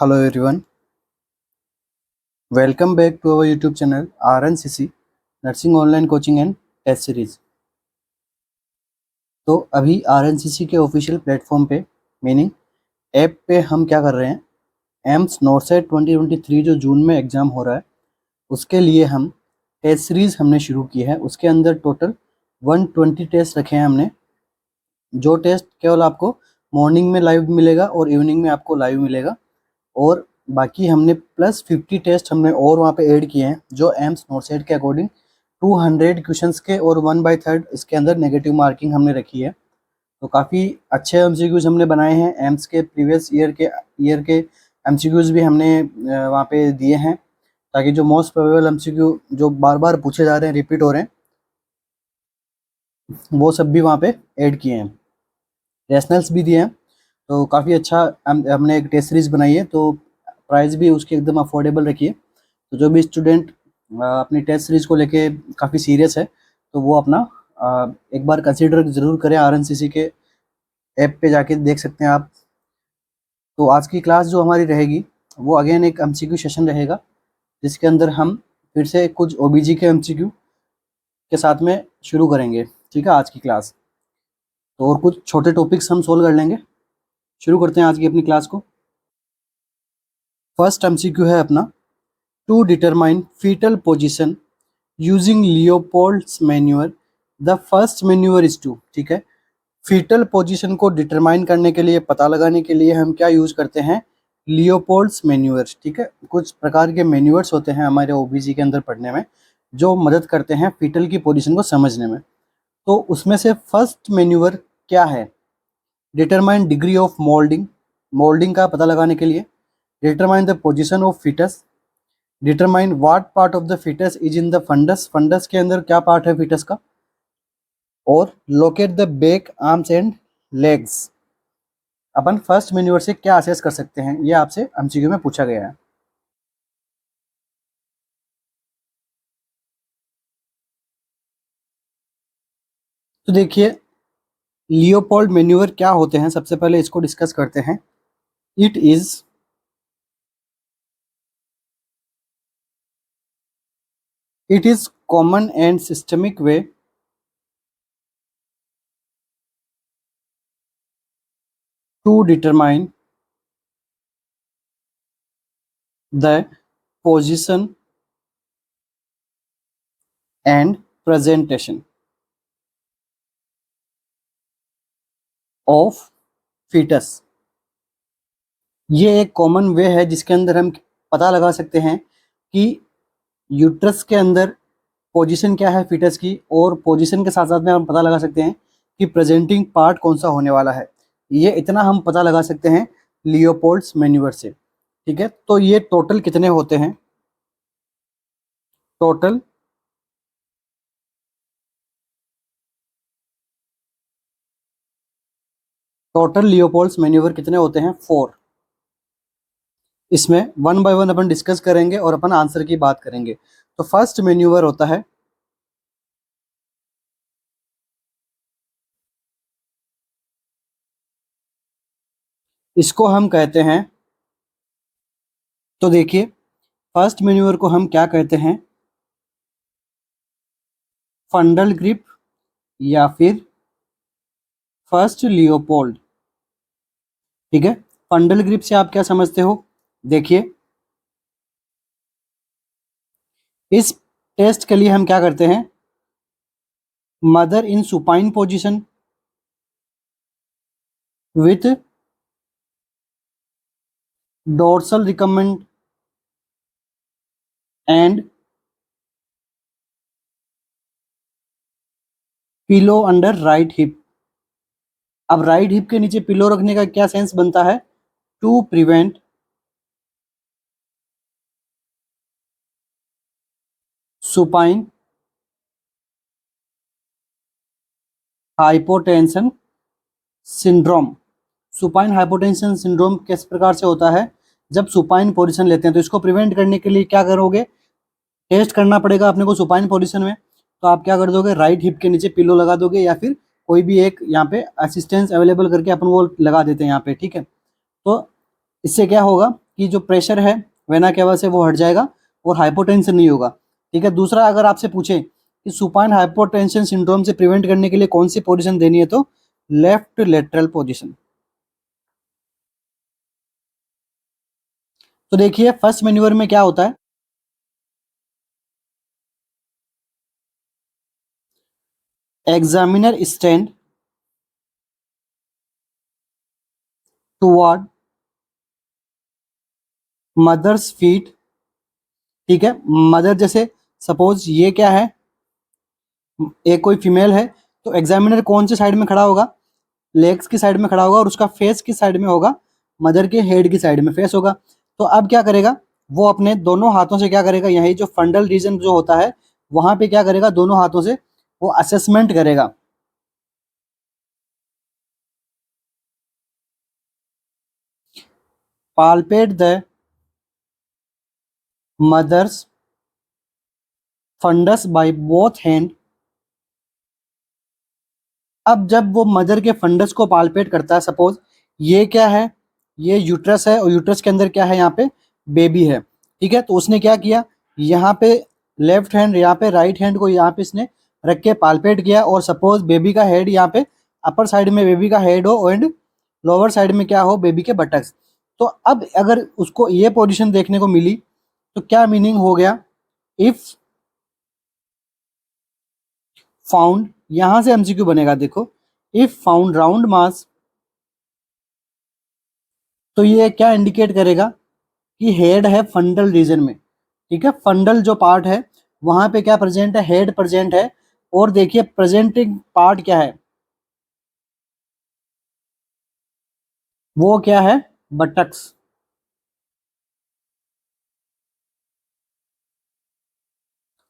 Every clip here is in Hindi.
Hello everyone, welcome back to our YouTube channel RNCC Nursing Online Coaching and Test Series। तो अभी RNCC के ऑफिशियल प्लेटफॉर्म पे मीनिंग ऐप पे हम क्या कर रहे हैं, एम्स नॉर्सेट 2023 जो जून में एग्ज़ाम हो रहा है उसके लिए हम टेस्ट सीरीज़ हमने शुरू की है। उसके अंदर टोटल 120 टेस्ट रखे हैं हमने, जो टेस्ट केवल आपको मॉर्निंग में लाइव मिलेगा और इवनिंग में आपको लाइव मिलेगा, और बाकी हमने प्लस 50 टेस्ट हमने और वहाँ पे ऐड किए हैं जो एम्स नॉर्सेट के अकॉर्डिंग 200 क्वेश्चंस के और 1/3 इसके अंदर नेगेटिव मार्किंग हमने रखी है। तो काफ़ी अच्छे एमसीक्यूज हमने बनाए हैं। एम्स के प्रीवियस ईयर के एमसीक्यूज भी हमने वहाँ पे दिए हैं, ताकि जो मोस्ट प्रोबेबल एमसीक्यू जो बार बार पूछे जा रहे हैं, रिपीट हो रहे हैं, वो सब भी वहाँ पे ऐड किए हैं। रैशनल्स भी दिए हैं। तो काफ़ी अच्छा हमने एक टेस्ट सीरीज़ बनाई है, तो प्राइस भी उसकी एकदम अफोर्डेबल रखी है। तो जो भी स्टूडेंट अपनी टेस्ट सीरीज़ को लेके काफ़ी सीरियस है तो वो अपना एक बार कंसीडर ज़रूर करें। आरएनसीसी के ऐप पे जाके देख सकते हैं आप। तो आज की क्लास जो हमारी रहेगी वो अगेन एक एमसीक्यू सेशन रहेगा, जिसके अंदर हम फिर से कुछ ओबीजी के एमसीक्यू के साथ में शुरू करेंगे। ठीक है, आज की क्लास तो और कुछ छोटे टॉपिक्स हम सोल्व कर लेंगे। शुरू करते हैं आज की अपनी क्लास को। फर्स्ट एमसीक्यू है अपना, to determine foetal position using Leopold's manoeuvre the first manoeuvre is to. ठीक है, फीटल पोजीशन को डिटरमाइन करने के लिए, पता लगाने के लिए हम क्या यूज़ करते हैं, लियोपोल्ड्स मैन्यूअर। ठीक है, कुछ प्रकार के मैन्यूअर्स होते हैं हमारे ओबीजी के अंदर पढ़ने में जो मदद करते हैं फीटल की पोजीशन को समझने में। तो उसमें से फर्स्ट मैन्यूअर क्या है, determine degree of moulding, moulding का पता लगाने के लिए, determine the position of foetus, determine what part of the foetus is in the fundus, fundus के अंदर क्या पार्ट है फीटस का, और locate the back arms and legs. अपन फर्स्ट मैन्यूअर से क्या असेस कर सकते हैं, ये आपसे एमसीक्यू में पूछा गया है। तो देखिए, लियोपोल्ड मैन्यूअर क्या होते हैं, सबसे पहले इसको डिस्कस करते हैं। It is common and systemic way to determine the position and presentation of foetus. ये एक कॉमन वे है जिसके अंदर हम पता लगा सकते हैं कि यूट्रस के अंदर पोजीशन क्या है फीटस की, और पोजीशन के साथ साथ में हम पता लगा सकते हैं कि प्रेजेंटिंग पार्ट कौन सा होने वाला है। ये इतना हम पता लगा सकते हैं लियोपोल्ड्स मैन्यूअर से। ठीक है, तो ये टोटल कितने होते हैं, टोटल लियोपोल्ड्स मैन्यूअर कितने होते हैं, 4। इसमें one by one upon discuss करेंगे और अपन आंसर की बात करेंगे। तो फर्स्ट मैन्यूअर होता है, इसको हम कहते हैं, तो देखिए फर्स्ट मैन्यूअर को हम क्या कहते हैं, फंडल ग्रिप या फिर फर्स्ट लियोपोल्ड। ठीक है, फंडल ग्रिप से आप क्या समझते हो, देखिए इस टेस्ट के लिए हम क्या करते हैं, mother in supine position with dorsal recumbent and pillow under right hip. अब राइट हिप के नीचे पिलो रखने का क्या सेंस बनता है, to prevent supine hypotension syndrome. Supine hypotension syndrome किस प्रकार से होता है, जब सुपाइन पोजीशन लेते हैं। तो इसको प्रिवेंट करने के लिए क्या करोगे, टेस्ट करना पड़ेगा अपने को सुपाइन पोजीशन में। तो आप क्या कर दोगे, राइट हिप के नीचे पिलो लगा दोगे, या फिर कोई भी एक यहाँ पे असिस्टेंस अवेलेबल करके अपन वो लगा देते हैं यहाँ पे। ठीक है, तो इससे क्या होगा कि जो प्रेशर है वेना केवा से वो हट जाएगा और हाइपोटेंशन नहीं होगा। ठीक है। दूसरा, अगर आपसे पूछे कि सुपाइन हाइपोटेंशन सिंड्रोम से प्रिवेंट करने के लिए कौन सी पोजीशन देनी है, तो लेफ्ट लेटरल पोजीशन। तो देखिए फर्स्ट मैन्यूवर में क्या होता है, examiner stand toward mother's feet. ठीक है। मदर जैसे सपोज ये क्या है, एक कोई फीमेल है, तो एग्जामिनर कौन से साइड में खड़ा होगा, लेग्स की साइड में खड़ा होगा और उसका फेस किस साइड में होगा, मदर के हेड की साइड में फेस होगा। तो अब क्या करेगा, वो अपने दोनों हाथों से क्या करेगा, यही जो फंडल रीजन जो होता है वहां पे क्या करेगा, दोनों हाथों से वो असेसमेंट करेगा। Palpate the mother's fundus by both hand. अब जब वो मदर के फंडस को पालपेट करता है, सपोज ये क्या है, ये यूट्रस है और यूट्रस के अंदर क्या है, यहाँ पे बेबी है। ठीक है। तो उसने क्या किया, यहाँ पे लेफ्ट हैंड, यहाँ पे राइट हैंड को यहाँ पे इसने रख के पालपेट किया और सपोज बेबी का हेड यहाँ पे अपर साइड में बेबी का हेड हो एंड लोअर साइड में क्या हो, बेबी के बटक्स। तो अब अगर उसको ये पोजिशन देखने को मिली तो क्या मीनिंग हो गया, इफ फाउंड, यहां से एमसीक्यू बनेगा देखो, इफ फाउंड राउंड मास, तो ये क्या इंडिकेट करेगा कि हेड है फंडल रीजन में। ठीक है। फंडल जो पार्ट है वहां पे क्या प्रेजेंट है, हेड प्रेजेंट है। और देखिए प्रेजेंटिंग पार्ट क्या है, वो क्या है, बटक्स।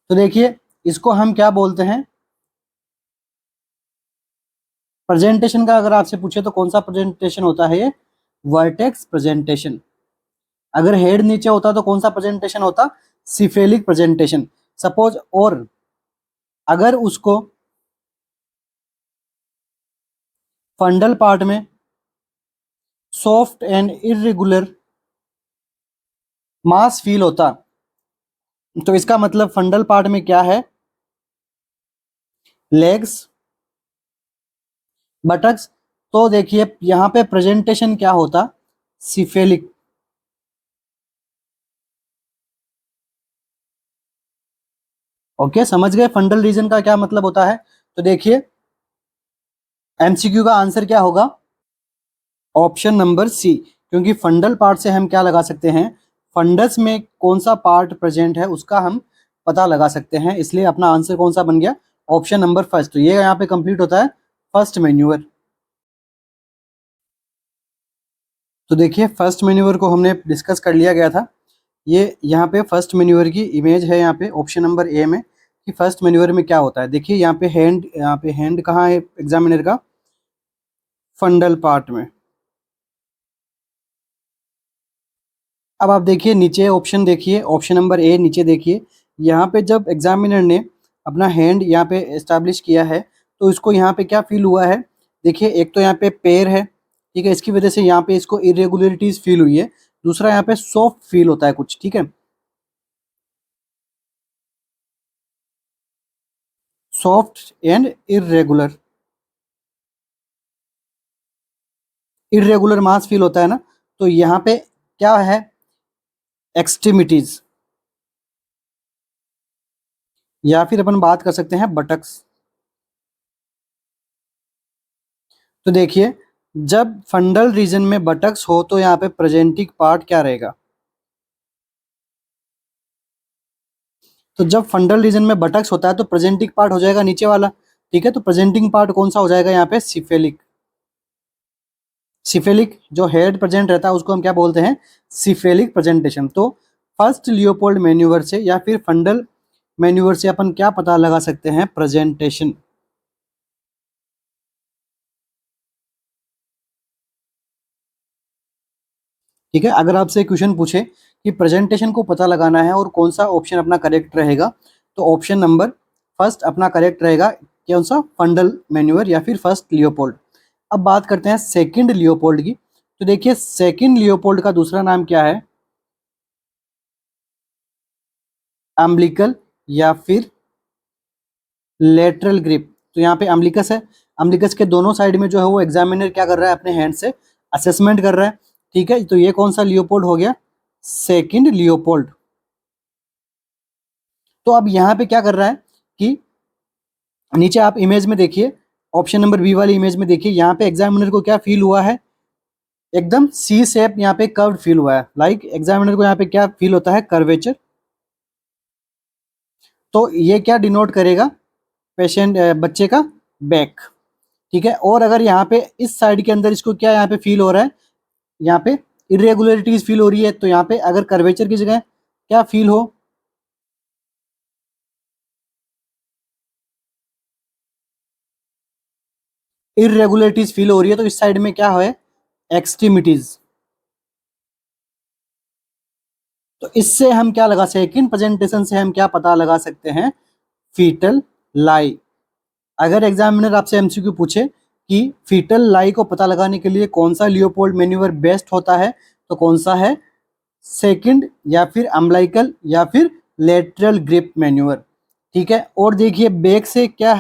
तो देखिए इसको हम क्या बोलते हैं, प्रेजेंटेशन का अगर आपसे पूछे तो कौन सा प्रेजेंटेशन होता है, ये वर्टेक्स प्रेजेंटेशन। अगर हेड नीचे होता तो कौन सा प्रेजेंटेशन होता, सिफेलिक प्रेजेंटेशन। सपोज, और अगर उसको फंडल पार्ट में soft and irregular mass feel होता, तो इसका मतलब फंडल पार्ट में क्या है, लेग्स, बटक्स। तो देखिए यहाँ पे प्रेजेंटेशन क्या होता, सिफेलिक। ओके, समझ गए फंडल रीजन का क्या मतलब होता है। तो देखिए एमसीक्यू का आंसर क्या होगा, ऑप्शन नंबर सी। क्योंकि फंडल पार्ट से हम क्या लगा सकते हैं, फंडस में कौन सा पार्ट प्रेजेंट है उसका हम पता लगा सकते हैं, इसलिए अपना आंसर कौन सा बन गया, ऑप्शन नंबर फर्स्ट। तो ये यहाँ पे कंप्लीट होता है फर्स्ट मैन्यूअर। तो देखिए फर्स्ट मैन्यूअर को हमने डिस्कस कर लिया गया था। ये यहाँ पे फर्स्ट मैन्यूअर की इमेज है, यहाँ पे ऑप्शन नंबर ए में, कि फर्स्ट मैन्यूअर में क्या होता है। देखिए यहाँ पे हैंड कहाँ है एग्जामिनर का, फंडल पार्ट में। अब आप देखिए नीचे ऑप्शन, देखिए ऑप्शन नंबर ए नीचे देखिए, यहाँ पे जब एग्जामिनर ने अपना हैंड यहाँ पे एस्टैब्लिश किया है तो इसको यहाँ पे क्या फील हुआ है, देखिए एक तो यहाँ पे पैर है, ठीक है, इसकी वजह से यहाँ पे इसको इरेगुलरिटीज फील हुई है। दूसरा यहाँ पे सॉफ्ट फील होता है कुछ, ठीक है, soft and irregular, irregular mass feel होता है ना। तो यहाँ पे क्या है, एक्सट्रीमिटीज, या फिर अपन बात कर सकते हैं बटक्स। तो देखिए जब फंडल रीजन में बटक्स हो तो यहाँ पे प्रेजेंटिंग पार्ट क्या रहेगा, तो जब फंडल रीजन में बटक्स होता है तो प्रेजेंटिंग पार्ट हो जाएगा नीचे वाला। ठीक है। तो प्रेजेंटिंग पार्ट कौन सा हो जाएगा यहाँ पे, सिफेलिक। सिफेलिक जो हेड प्रेजेंट रहता है उसको हम क्या बोलते हैं, सिफेलिक प्रेजेंटेशन। तो फर्स्ट लियोपोल्ड मैन्यूवर से या फिर फंडल मैन्यूवर से अपन क्या पता लगा सकते हैं, प्रेजेंटेशन। ठीक है। अगर आपसे क्वेश्चन पूछे कि प्रेजेंटेशन को पता लगाना है और कौन सा ऑप्शन अपना करेक्ट रहेगा, तो ऑप्शन नंबर फर्स्ट अपना करेक्ट रहेगा, कौन सा, फंडल मैन्यूअर या फिर फर्स्ट लियोपोल्ड। अब बात करते हैं सेकंड लियोपोल्ड की। तो देखिए सेकंड लियोपोल्ड का दूसरा नाम क्या है, अम्बिलिकल या फिर लेटरल ग्रिप। तो यहाँ पे अम्बिलिकस है, अम्बिलिकस के दोनों साइड में जो है वो एग्जामिनर क्या कर रहा है, अपने हैंड से असेसमेंट कर रहा है। ठीक है, तो ये कौन सा लियोपोल्ड हो गया, सेकंड लियोपोल्ड। तो अब यहाँ पे क्या कर रहा है कि नीचे आप इमेज में देखिए, ऑप्शन नंबर बी वाली इमेज में देखिए, यहाँ पे एग्जामिनर को क्या फील हुआ है, एकदम सी शेप यहाँ पे कर्व फील हुआ है। लाइक एग्जामिनर को यहाँ पे क्या फील होता है, कर्वेचर। तो ये क्या डिनोट करेगा, पेशेंट बच्चे का बैक। ठीक है, और अगर यहाँ पे इस साइड के अंदर इसको क्या यहाँ पे फील हो रहा है, यहाँ पे इरेगुलरिटीज फील हो रही है, तो यहाँ पे अगर कर्वेचर की जगह क्या फील हो, इरेगुलरिटीज फील हो रही है, तो इस साइड में क्या है, एक्सट्रीमिटीज। तो इससे हम क्या लगा, सेकंड प्रेजेंटेशन से हम क्या पता लगा सकते हैं, फीटल लाई। अगर एग्जामिनर आपसे एमसीक्यू पूछे कि फीटल लाई को पता लगाने के लिए कौन सा लियोपोल्ड मैन्यूवर बेस्ट होता है, तो कौन सा है, सेकंड या फिर अम्बिलिकल या फिर लेटरल ग्रिप मैन्यूवर। ठीक है, और देखिए बैक से क्या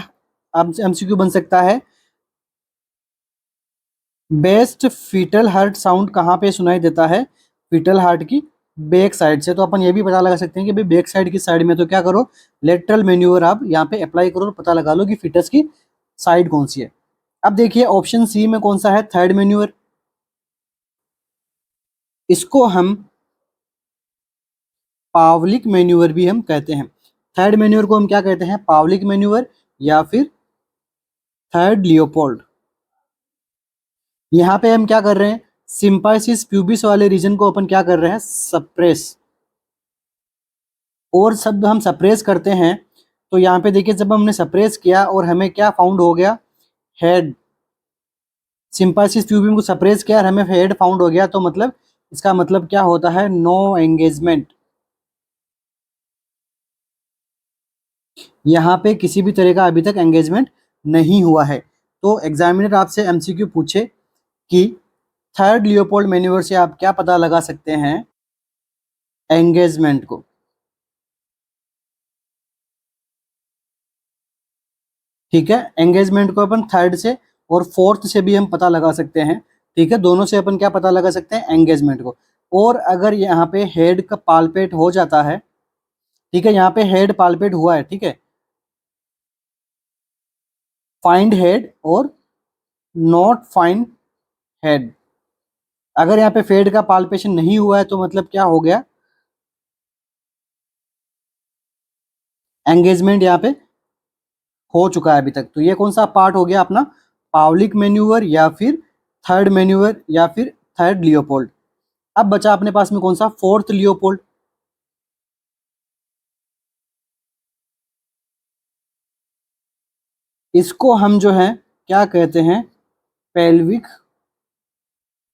एमसीक्यू बन सकता है, बेस्ट फीटल हार्ट साउंड कहाँ पे सुनाई देता है, फीटल हार्ट की बैक साइड से। तो अपन ये भी पता लगा सकते हैं कि भाई बैक साइड की साइड में, तो क्या करो, लेटरल मैन्यूवर आप यहाँ पे अप्लाई करो और पता लगा लो कि फीटस की साइड कौन सी है। अब देखिए ऑप्शन सी में कौन सा है, थर्ड मैन्यूवर। इसको हम पावलिक मैन्यूवर भी हम कहते हैं। थर्ड मैन्यूवर को हम क्या कहते हैं, पावलिक मैन्यूवर या फिर थर्ड लियोपोल्ड। यहाँ पे हम क्या कर रहे हैं, सिंपाइसिस प्यूबिस वाले रीजन को अपन क्या कर रहे हैं, सप्रेस। और शब्द हम सप्रेस करते हैं, तो यहाँ पे देखिए जब हमने सप्रेस किया और हमें क्या फाउंड हो गया, हेड। सिंपाइसिस प्यूबिम को सप्रेस किया और हमें हेड फाउंड हो गया, तो मतलब इसका मतलब क्या होता है, नो एंगेजमेंट। यहाँ पे किसी भी तरह का अभी तक एंगेजमेंट नहीं हुआ है। तो एग्जामिनर आपसे एमसीक्यू पूछे कि थर्ड लियोपोल्ड मैन्यूवर से आप क्या पता लगा सकते हैं, एंगेजमेंट को। ठीक है, एंगेजमेंट को अपन थर्ड से और फोर्थ से भी हम पता लगा सकते हैं। ठीक है, दोनों से अपन क्या पता लगा सकते हैं, एंगेजमेंट को। और अगर यहाँ पे हेड का पालपेट हो जाता है, ठीक है, यहाँ पे हेड पालपेट हुआ है, ठीक है, फाइंड हेड और नॉट फाइंड हेड। अगर यहाँ पे फेड का पाल्पेशन नहीं हुआ है, तो मतलब क्या हो गया, एंगेजमेंट यहाँ पे हो चुका है अभी तक। तो ये कौन सा पार्ट हो गया अपना, पावलिक मैन्यूवर या फिर थर्ड मैन्यूवर या फिर थर्ड लियोपोल्ड। अब बचा अपने पास में कौन सा, फोर्थ लियोपोल्ड। इसको हम जो है क्या कहते हैं, पेल्विक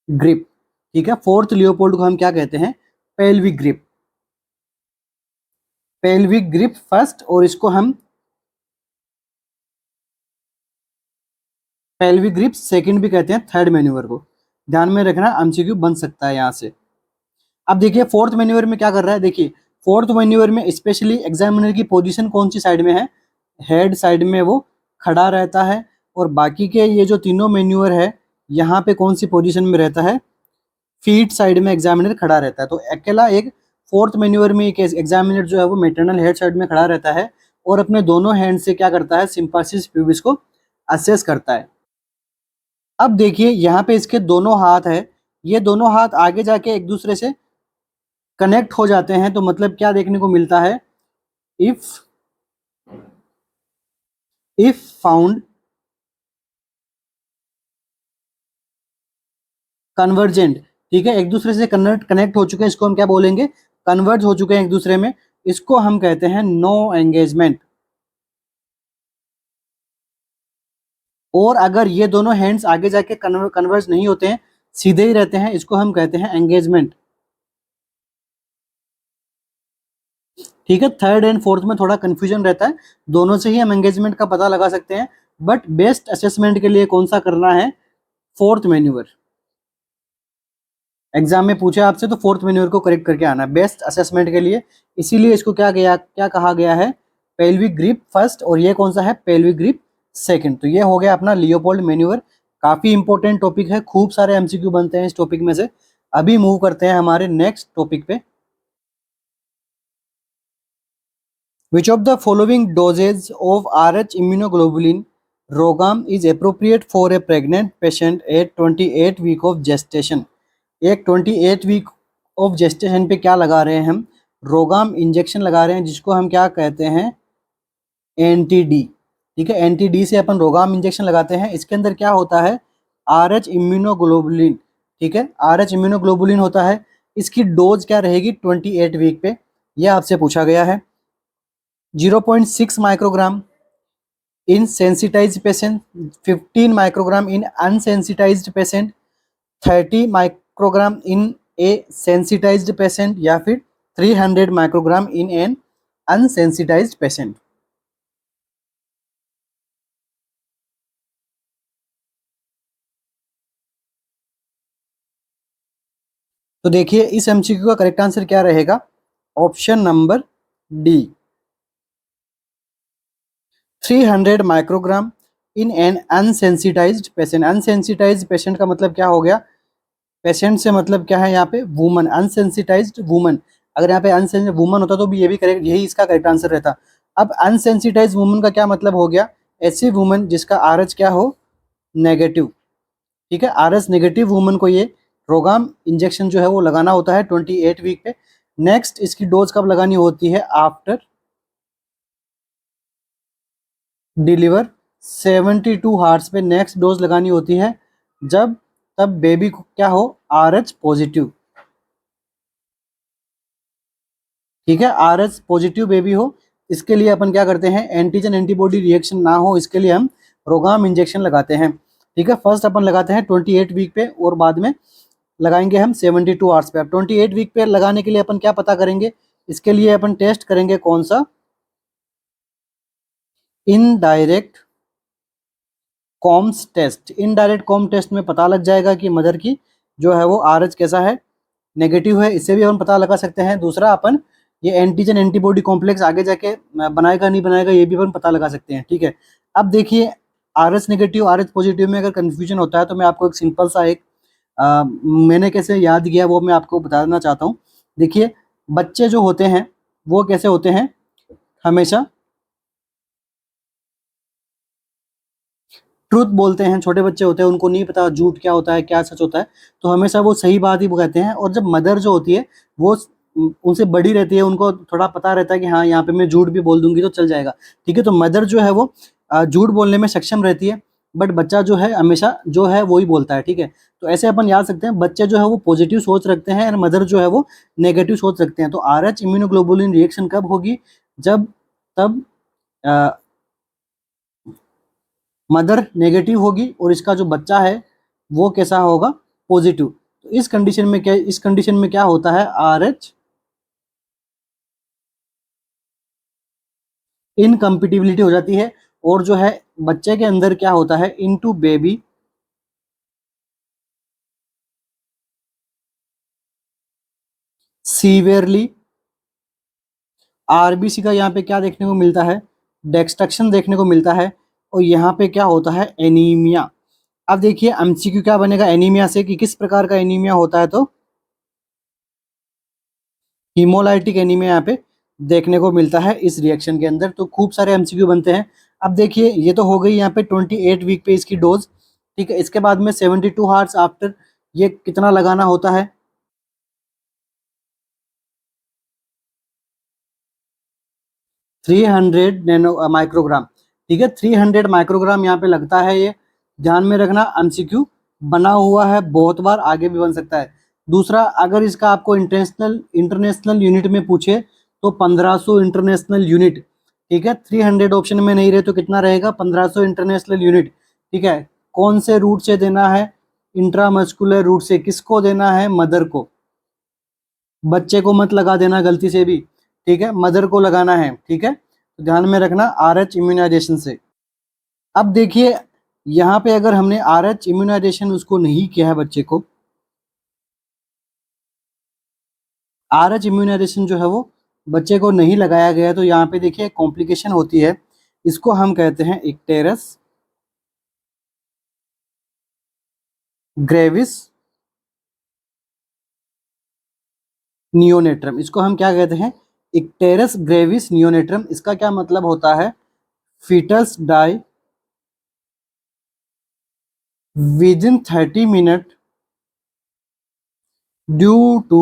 ग्रिप। ठीक है, फोर्थ लियोपोल्ड को हम क्या कहते हैं, pelvic grip. Pelvic grip first, और इसको हम पेल्विक ग्रिप सेकंड भी कहते हैं, थर्ड मैन्यूवर को। ध्यान में रखना, एमसीक्यू बन सकता है यहाँ से। अब देखिए फोर्थ मैन्यूवर में क्या कर रहा है, देखिए फोर्थ मैन्यूवर में स्पेशली एग्जामिनर की पोजीशन कौन सी साइड में है, हेड साइड में वो खड़ा रहता है। और बाकी के ये जो तीनों मैन्यूवर है, यहाँ पे कौन सी पोजीशन में रहता है, फीट साइड में एग्जामिनर खड़ा रहता है। तो अकेला एक फोर्थ मैन्यूवर में एक एग्जामिनर जो है वो मेटरनल हेड साइड में खड़ा रहता है और अपने दोनों हैंड से क्या करता है, सिंपासिस प्यूबिस को असेस करता है। अब देखिए यहाँ पे इसके दोनों हाथ है, ये दोनों हाथ आगे जाके एक दूसरे से कनेक्ट हो जाते हैं, तो मतलब क्या देखने को मिलता है, इफ फाउंड कन्वर्जेंट। ठीक है, एक दूसरे से कनेक्ट हो चुके हैं, इसको हम क्या बोलेंगे, कन्वर्ज हो चुके हैं एक दूसरे में, इसको हम कहते हैं नो एंगेजमेंट। और अगर ये दोनों हैंड्स आगे जाके कन्वर्ज नहीं होते हैं, सीधे ही रहते हैं, इसको हम कहते हैं एंगेजमेंट। ठीक है, थर्ड एंड फोर्थ में थोड़ा कंफ्यूजन रहता है, दोनों से ही हम एंगेजमेंट का पता लगा सकते हैं, बट बेस्ट असेसमेंट के लिए कौन सा करना है, फोर्थ मैन्यूवर। एग्जाम में पूछे आपसे तो फोर्थ मेन्योर को करेक्ट करके आना बेस्ट असेसमेंट के लिए। इसीलिए इसको क्या कहा गया है, पेल्विक ग्रिप फर्स्ट, और ये कौन सा है, पेल्विक ग्रिप सेकंड। तो ये हो गया अपना लियोपोल्ड मेन्योर। काफी इंपॉर्टेंट टॉपिक है, खूब सारे एमसीक्यू बनते हैं इस टॉपिक में से। अभी मूव करते हैं हमारे नेक्स्ट टॉपिक पे। Which of the following doses of RH immunoglobulin ROGAM is appropriate for a pregnant patient at 28 week of gestation? एक 28 वीक ऑफ जेस्टेशन पे क्या लगा रहे हैं हम, रोगाम इंजेक्शन लगा रहे हैं, जिसको हम क्या कहते हैं, एनटीडी। ठीक है, एनटीडी से अपन रोगाम इंजेक्शन लगाते हैं। इसके अंदर क्या होता है, आरएच इम्यूनोग्लोबुलिन। ठीक है, आरएच इम्यूनोग्लोबुलिन होता है। इसकी डोज क्या रहेगी 28 वीक पे, यह आपसे पूछा गया है। 0.6 microgram in sensitized patient, 15 microgram in unsensitized patient, 30 microgram in a sensitized patient, या फिर 300 microgram in an unsensitized patient. तो देखिए इस एमसीक्यू का करेक्ट आंसर क्या रहेगा, option number D, 300 microgram in an unsensitized patient. Unsensitized patient का मतलब क्या हो गया, पेशेंट से मतलब क्या है यहाँ पे, वुमन, अनसेंसिटाइज्ड वुमन। अगर यहाँ पे अनसेंसिटाइज्ड वुमन होता तो भी ये भी करेक्ट, यही इसका करेक्ट आंसर रहता। अब अनसेंसिटाइज्ड वुमन का क्या मतलब हो गया, ऐसी वुमन जिसका आरएच क्या हो, नेगेटिव। ठीक है, आरएच नेगेटिव वुमन को ये रोगाम इंजेक्शन जो है वो लगाना होता है 28 वीक पे। नेक्स्ट इसकी डोज कब लगानी होती है, आफ्टर डिलीवर 72 हार्स पे नेक्स्ट डोज लगानी होती है, जब तब बेबी को क्या हो, आरएच पॉजिटिव। ठीक है, आरएच पॉजिटिव बेबी हो। इसके लिए अपन क्या करते हैं, एंटीजन एंटीबॉडी रिएक्शन ना हो, इसके लिए हम रोगाम इंजेक्शन लगाते हैं। ठीक है, फर्स्ट अपन लगाते हैं 28 वीक पे, और बाद में लगाएंगे हम 72 आवर्स पे। 28 वीक पे लगाने के लिए अपन क्या पता करेंगे, इसके लिए अपन टेस्ट करेंगे कौन सा, indirect Coombs test. Indirect Coombs test में पता लग जाएगा कि मदर की जो है वो आरएच कैसा है, नेगेटिव है, इससे भी हम पता लगा सकते हैं। दूसरा अपन ये एंटीजन एंटीबॉडी कॉम्प्लेक्स आगे जाके बनाएगा नहीं बनाएगा, ये भी अपन पता लगा सकते हैं। ठीक है, अब देखिए आरएच नेगेटिव आरएच पॉजिटिव में अगर कंफ्यूजन होता है तो मैं आपको एक सिंपल सा एक मैंने कैसे याद किया वो मैं आपको बताना चाहता हूँ। देखिए बच्चे जो होते हैं वो कैसे होते हैं, हमेशा ट्रूथ बोलते हैं। छोटे बच्चे होते हैं, उनको नहीं पता झूठ क्या होता है, क्या सच होता है, तो हमेशा वो सही बात ही कहते हैं। और जब मदर जो होती है वो उनसे बड़ी रहती है, उनको थोड़ा पता रहता है कि हाँ यहाँ पे मैं झूठ भी बोल दूंगी तो चल जाएगा। ठीक है, तो मदर जो है वो झूठ बोलने में सक्षम रहती है, बट बच्चा जो है हमेशा जो है वो ही बोलता है। ठीक है, तो ऐसे अपन याद सकते हैं, बच्चे जो है वो पॉजिटिव सोच रखते हैं और मदर जो है वो नेगेटिव सोच रखते हैं। तो आरएच इम्यूनोग्लोबुलिन रिएक्शन कब होगी, जब तब मदर नेगेटिव होगी और इसका जो बच्चा है वो कैसा होगा, पॉजिटिव। तो इस कंडीशन में क्या होता है, आरएच इनकम्पिटिबिलिटी हो जाती है, और जो है बच्चे के अंदर क्या होता है, इनटू बेबी सीवियरली। आरबीसी का यहाँ पे क्या देखने को मिलता है, डेस्ट्रक्शन देखने को मिलता है, और यहाँ पे क्या होता है, एनीमिया। अब देखिए एमसीक्यू क्या बनेगा एनीमिया से, कि किस प्रकार का एनीमिया होता है, तो हीमोलाइटिक एनीमिया यहाँ पे देखने को मिलता है इस रिएक्शन के अंदर। तो खूब सारे एमसीक्यू बनते हैं। अब देखिए ये तो हो गई यहाँ पे 28 वीक पे इसकी डोज। ठीक है, इसके बाद में 72 हार्स आफ्टर ये कितना लगाना होता है, 300 नैनो माइक्रोग्राम। ठीक है, 300 माइक्रोग्राम यहाँ पे लगता है। ये ध्यान में रखना, एमसीक्यू बना हुआ है बहुत बार, आगे भी बन सकता है। दूसरा, अगर इसका आपको इंटरनेशनल इंटरनेशनल यूनिट में पूछे तो 1500 इंटरनेशनल यूनिट। ठीक है, 300 ऑप्शन में नहीं रहे तो कितना रहेगा, 1500 इंटरनेशनल यूनिट। ठीक है, कौन से रूट से देना है, इंट्रामस्कुलर रूट से। किसको देना है, मदर को, बच्चे को मत लगा देना गलती से भी। ठीक है, मदर को लगाना है। ठीक है, तो ध्यान में रखना आरएच इम्यूनाइजेशन से। अब देखिए यहाँ पे अगर हमने आरएच इम्यूनाइजेशन उसको नहीं किया है बच्चे को, आरएच इम्यूनाइजेशन जो है वो बच्चे को नहीं लगाया गया, तो यहाँ पे देखिए कॉम्प्लिकेशन होती है, इसको हम कहते हैं इक्टेरस ग्रेविस नियोनेट्रम। इसको हम क्या कहते हैं? Icterus gravis neonatorum. इसका क्या मतलब होता है? Foetus die within 30 minute due to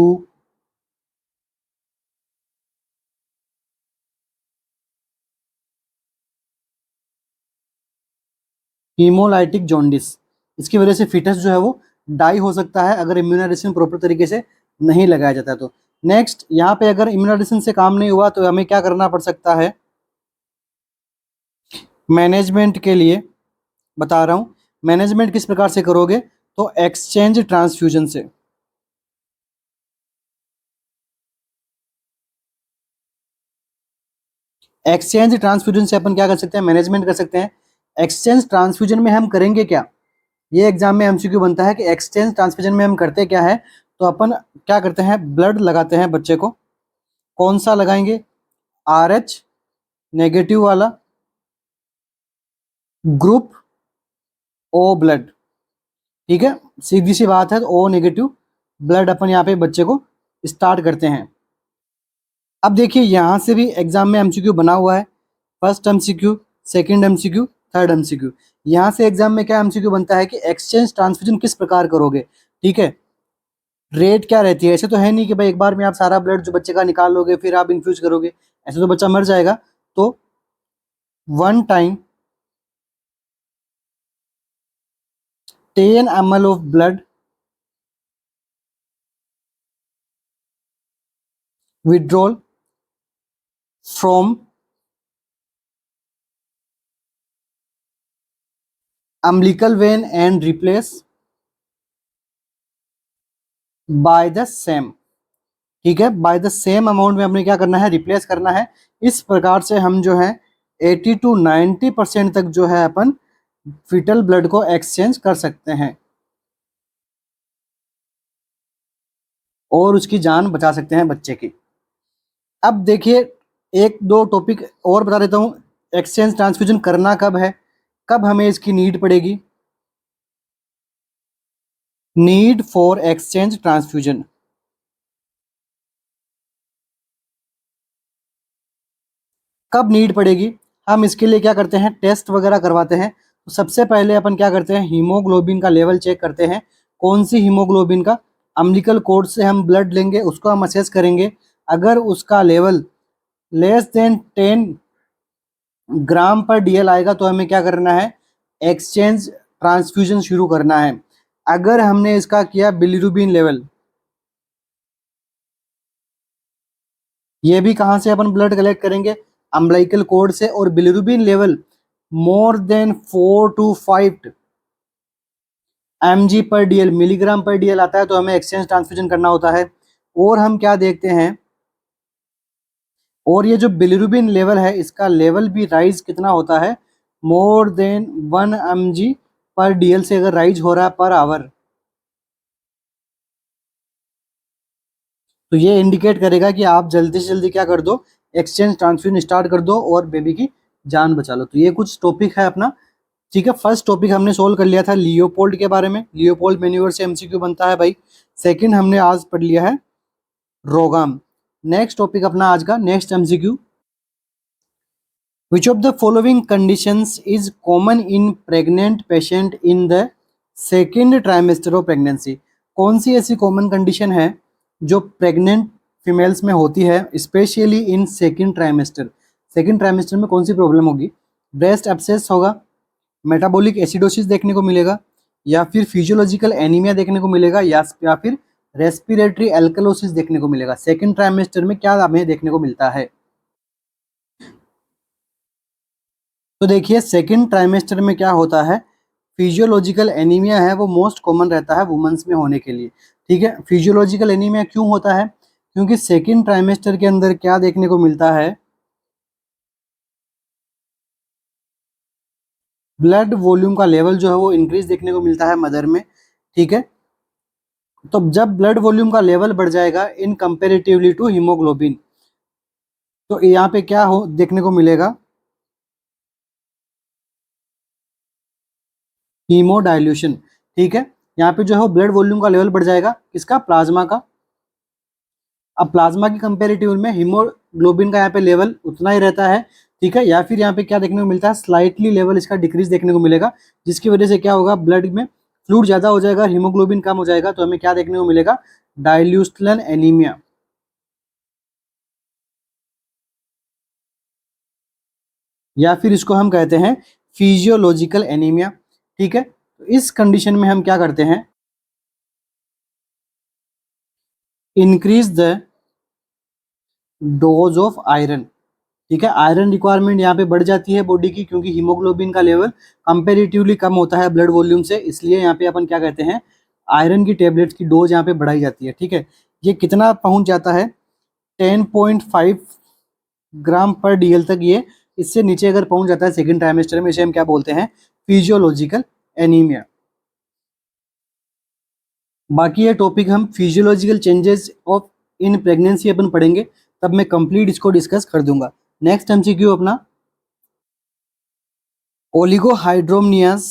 haemolytic jaundice. इसकी वजह से फीटस जो है वो डाई हो सकता है अगर इम्यूनाइजेशन प्रॉपर तरीके से नहीं लगाया जाता है तो। नेक्स्ट, यहाँ पे अगर इम्यूनाइजेशन से काम नहीं हुआ तो हमें क्या करना पड़ सकता है? मैनेजमेंट के लिए बता रहा हूँ, मैनेजमेंट किस प्रकार से करोगे? तो एक्सचेंज ट्रांसफ्यूजन से। एक्सचेंज ट्रांसफ्यूजन से अपन क्या कर सकते हैं? मैनेजमेंट कर सकते हैं। एक्सचेंज ट्रांसफ्यूजन में हम करेंगे क्या? ये एग्जाम में एमसीक्यू बनता है कि एक्सचेंज ट्रांसफ्यूजन में हम करते क्या है। तो अपन क्या करते हैं? ब्लड लगाते हैं बच्चे को। कौन सा लगाएंगे? आरएच नेगेटिव वाला ग्रुप ओ ब्लड। ठीक है, सीधी सी बात है, तो ओ नेगेटिव ब्लड अपन यहाँ पे बच्चे को स्टार्ट करते हैं। अब देखिए यहाँ से भी एग्जाम में एमसीक्यू बना हुआ है। First MCQ, second MCQ, third MCQ. यहाँ से एग्जाम में क्या एमसीक्यू बनता है कि एक्सचेंज ट्रांसफ्यूजन किस प्रकार करोगे। ठीक है, रेट क्या रहती है? ऐसे तो है नहीं कि भाई एक बार में आप सारा ब्लड जो बच्चे का निकाल लोगे फिर आप इन्फ्यूज करोगे, ऐसे तो बच्चा मर जाएगा। तो 1 time 10 ml of blood withdrawal from umbilical when and replace by the same. ठीक है, बाय द सेम अमाउंट में हमने क्या करना है? रिप्लेस करना है। इस प्रकार से हम जो है 80 to 90% तक जो है अपन फीटल ब्लड को एक्सचेंज कर सकते हैं और उसकी जान बचा सकते हैं बच्चे की। अब देखिए एक दो टॉपिक और बता देता हूँ। एक्सचेंज ट्रांसफ्यूजन करना कब है, कब हमें इसकी नीड पड़ेगी? नीड फॉर एक्सचेंज ट्रांसफ्यूजन कब नीड पड़ेगी? हम इसके लिए क्या करते हैं? टेस्ट वगैरह करवाते हैं। तो सबसे पहले अपन क्या करते हैं? हीमोग्लोबिन का लेवल चेक करते हैं। कौन सी हीमोग्लोबिन का? अम्बिलिकल कोर्ड से हम ब्लड लेंगे, उसको हम असेस करेंगे। अगर उसका लेवल << पर डीएल आएगा तो हमें क्या करना है? एक्सचेंज ट्रांसफ्यूजन शुरू करना है। अगर हमने इसका किया बिलिरुबिन लेवल, ये भी कहाँ से अपन ब्लड कलेक्ट करेंगे? अम्बिलिकल कोर्ड से। और bilirubin level more than 4 to 5 mg/dl, मिलीग्राम/dl आता है तो हमें एक्सचेंज ट्रांसफ्यूजन करना होता है। और हम क्या देखते हैं? और ये जो बिलिरुबिन लेवल है इसका लेवल भी राइज कितना होता है? मोर देन 1 mg/dl से अगर राइज हो रहा है पर आवर, तो ये इंडिकेट करेगा कि आप जल्दी से जल्दी क्या कर दो? एक्सचेंज ट्रांसफ्यूजन स्टार्ट कर दो और बेबी की जान बचा लो। तो ये कुछ टॉपिक है अपना। ठीक है, फर्स्ट टॉपिक हमने सोल्व कर लिया था लियोपोल्ड के बारे में। लियोपोल्ड मैन्यूवर से एमसीक्यू बनता है भाई। सेकंड हमने आज पढ़ लिया है रोगाम। नेक्स्ट टॉपिक अपना आज का next MCQ, which of the following conditions is common in pregnant patient in the second trimester of pregnancy? कौन सी ऐसी कॉमन कंडीशन है जो प्रेग्नेंट फीमेल्स में होती है, specially in second trimester? Second trimester में कौन सी प्रॉब्लम होगी? ब्रेस्ट एब्सेस होगा, मेटाबॉलिक एसिडोसिस देखने को मिलेगा, या फिर फिजियोलॉजिकल एनीमिया देखने को मिलेगा, या फिर रेस्पिरेटरी एल्कलोसिस देखने को मिलेगा। सेकेंड ट्राइमेस्टर में क्या हमें देखने को मिलता है? तो देखिए सेकेंड ट्राइमेस्टर में क्या होता है? फिजियोलॉजिकल एनीमिया है वो मोस्ट कॉमन रहता है वुमेन्स में होने के लिए। ठीक है, फिजियोलॉजिकल एनीमिया क्यों होता है? क्योंकि सेकेंड ट्राइमेस्टर के अंदर क्या देखने को मिलता है? ब्लड वॉल्यूम का लेवल जो है वो इंक्रीज देखने को मिलता है मदर में। ठीक है, तो जब ब्लड वॉल्यूम का लेवल बढ़ जाएगा इन कंपेरेटिवली टू हीमोग्लोबिन, तो यहाँ पे क्या हो देखने को मिलेगा, हीमोडाइल्यूशन। ठीक है, यहाँ पे जो है ब्लड वॉल्यूम का लेवल बढ़ जाएगा, किसका, प्लाज्मा का। अब प्लाज्मा की कंपेरेटिव में हीमोग्लोबिन का यहाँ पे लेवल उतना ही रहता है। ठीक है, या फिर यहाँ पे क्या देखने को मिलता है, स्लाइटली लेवल इसका डिक्रीज देखने को मिलेगा, जिसकी वजह से क्या होगा, ब्लड में फ्लूइड ज्यादा हो जाएगा, हीमोग्लोबिन कम हो जाएगा, तो हमें क्या देखने को मिलेगा, डाइल्यूशनल एनीमिया। या फिर इसको हम कहते हैं फिजियोलॉजिकल एनीमिया। ठीक है, तो इस कंडीशन में हम क्या करते हैं, increase the dose of iron. ठीक है, आयरन रिक्वायरमेंट यहाँ पे बढ़ जाती है बॉडी की, क्योंकि हीमोग्लोबिन का लेवल कंपेरेटिवली कम होता है ब्लड वॉल्यूम से, इसलिए यहाँ पे अपन क्या कहते हैं, आयरन की टेबलेट्स की डोज यहाँ पे बढ़ाई जाती है। ठीक है, ये कितना पहुंच जाता है, 10.5 ग्राम पर डीएल तक, ये इससे नीचे अगर पहुंच जाता है सेकेंड ट्राइमेस्टर में, इसे हम क्या बोलते हैं, फिजियोलॉजिकल एनीमिया। बाकी ये टॉपिक हम physiological changes of in pregnancy अपन पढ़ेंगे, तब मैं कंप्लीट इसको डिस्कस कर दूंगा। नेक्स्ट एमसीक्यू अपना, oligohydramnios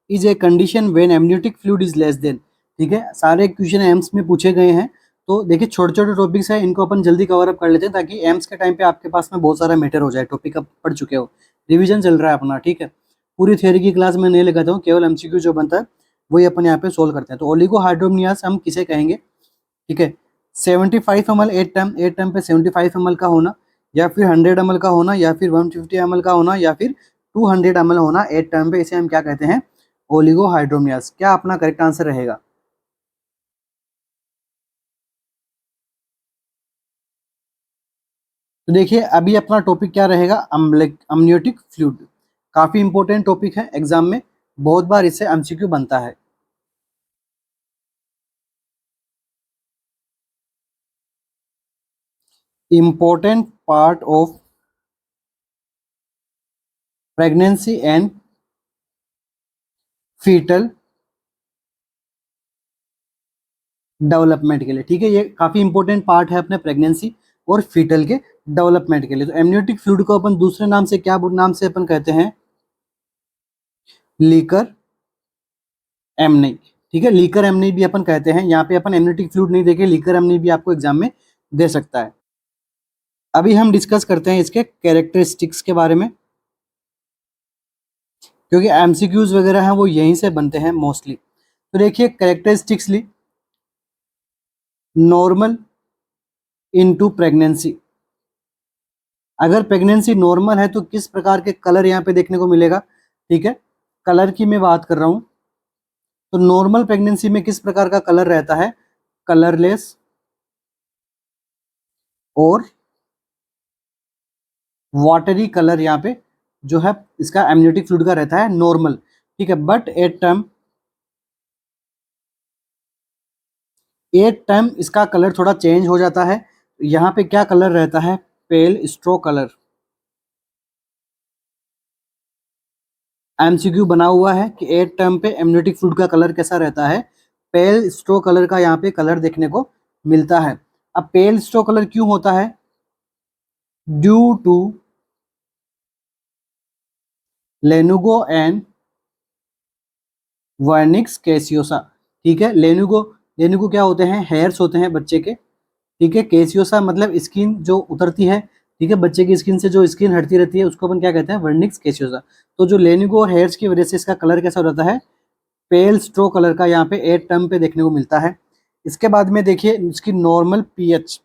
is a condition when amniotic fluid is less than. ठीक है, सारे क्वेश्चन एम्स में पूछे गए हैं, तो देखिए छोटे छोटे टॉपिक्स हैं, इनको अपन जल्दी कवर अप कर लेते हैं, ताकि एम्स के टाइम पे आपके पास में बहुत सारा मैटर हो जाए, टॉपिक आप पढ़ चुके हो, रिवीजन चल रहा है अपना। ठीक है, पूरी थ्योरी की क्लास में नहीं लगाता हूँ, केवल एमसीक्यू जो बनता है वही अपन यहाँ पे सोल्व करते हैं। तो ओलिगोहाइड्रोमनियास हम किसे कहेंगे, ठीक है, 75 ml 8 टाइम पे 75 ml का होना, या फिर 100 ml का होना, या फिर 150 ml का होना, या फिर 200 ml होना 8 टाइम पे, इसे हम क्या कहते हैं, ओलिगोहाइड्रोमनियास। क्या अपना करेक्ट आंसर रहेगा, तो देखिए अभी अपना टॉपिक क्या रहेगा, अमनियोटिक फ्लूइड। काफी इंपॉर्टेंट टॉपिक है, एग्जाम में बहुत बार इससे एमसीक्यू बनता है। Important part of pregnancy and foetal development के लिए। ठीक है, ये काफी इंपॉर्टेंट पार्ट है अपने प्रेगनेंसी और फीटल के डेवलपमेंट के लिए। तो एमनियोटिक फ्लूइड को अपन दूसरे नाम से क्या नाम से अपन कहते हैं, लीकर एमनी। ठीक है, लीकर एमनी भी अपन कहते हैं, यहाँ पे अपन एमनियोटिक फ्लूइड नहीं देखे, लीकर एमनी भी आपको एग्जाम में दे सकता है। अभी हम डिस्कस करते हैं इसके कैरेक्टरिस्टिक्स के बारे में, क्योंकि एमसीक्यूज वगैरह हैं वो यहीं से बनते हैं मोस्टली। तो देखिए कैरेक्टरिस्टिक्सली, नॉर्मल इनटू प्रेगनेंसी। अगर प्रेगनेंसी नॉर्मल है तो किस प्रकार के कलर यहाँ पे देखने को मिलेगा। ठीक है, कलर की मैं बात कर रहा हूँ, तो नॉर्मल प्रेगनेंसी में किस प्रकार का कलर रहता है, कलरलेस और वाटरी कलर यहाँ पे जो है इसका एमनियोटिक फ्लूइड का रहता है नॉर्मल। ठीक है, बट एट टाइम इसका कलर थोड़ा चेंज हो जाता है। यहाँ पे क्या कलर रहता है, पेल स्ट्रो कलर। एमसीक्यू बना हुआ है कि एट टर्म पे एमनियोटिक फ्लूइड का कलर कैसा रहता है, पेल स्ट्रो कलर का यहाँ पे कलर देखने को मिलता है। अब पेल स्ट्रो कलर क्यों होता है, ड्यू टू लेनुगो एंड वर्निक्स कैसियोसा। ठीक है, लेनुगो, लेनुगो क्या होते हैं, हेयर्स होते हैं बच्चे के। ठीक है, कैसियोसा मतलब स्किन जो उतरती है। ठीक है, बच्चे की स्किन से जो स्किन हटती रहती है उसको अपन क्या कहते हैं, वर्निक्स कैसियोसा। तो जो लेनुगो और हेयर्स की वजह से इसका कलर कैसा रहता है, पेल स्ट्रो कलर का यहाँ पे एट टर्म पे देखने को मिलता है। इसके बाद में देखिए इसकी नॉर्मल पीएच,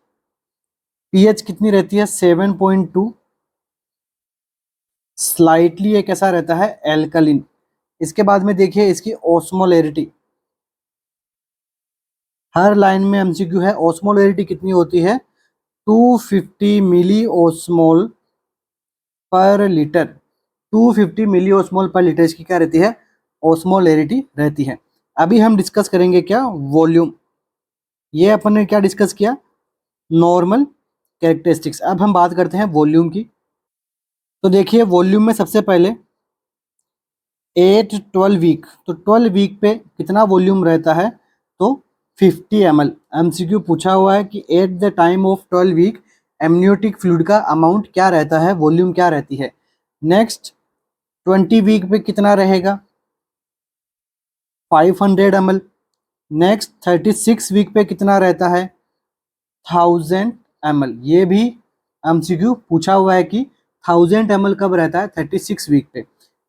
पीएच कितनी रहती है, 7.2। स्लाइटली ये कैसा रहता है, एल्कलिन। इसके बाद में देखिए इसकी ऑस्मोलैरिटी, हर लाइन में एमसीक्यू है, ऑस्मोलैरिटी कितनी होती है, 250 मिली ओस्मोल पर लीटर। 250 मिली ओस्मोल पर लीटर इसकी क्या रहती है, ऑस्मोलैरिटी रहती है। अभी हम डिस्कस करेंगे क्या, वॉल्यूम। ये अपन ने क्या डिस्कस किया, नॉर्मल कैरेक्टरिस्टिक्स। अब हम बात करते हैं वॉल्यूम की। तो देखिए वॉल्यूम में सबसे पहले 8 12 वीक, तो 12 वीक पे कितना वॉल्यूम रहता है, तो 50 ml। एमसीक्यू पूछा हुआ है कि at the time of 12 week amniotic fluid का अमाउंट क्या रहता है, वॉल्यूम क्या रहती है। नेक्स्ट 20 वीक पे कितना रहेगा, 500 ml। नेक्स्ट 36 वीक पे कितना रहता है, 1000 ml। ये भी एमसीक्यू पूछा हुआ है कि 1000 ml कब रहता है, 36 वीक पे।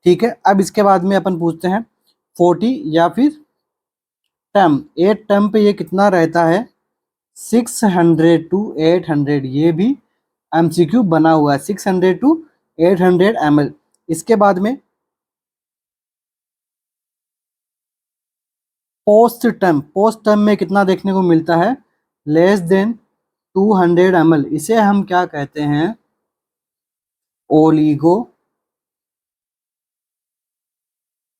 ठीक है, अब इसके बाद में अपन पूछते हैं 40 या फिर टर्म, 8 टर्म पे ये कितना रहता है, 600 to 800। ये भी एमसीक्यू बना हुआ है, 600 to 800 ml। इसके बाद में पोस्ट टर्म में कितना देखने को मिलता है, लेस देन 200 ml। इसे हम क्या कहते हैं, ओलिगो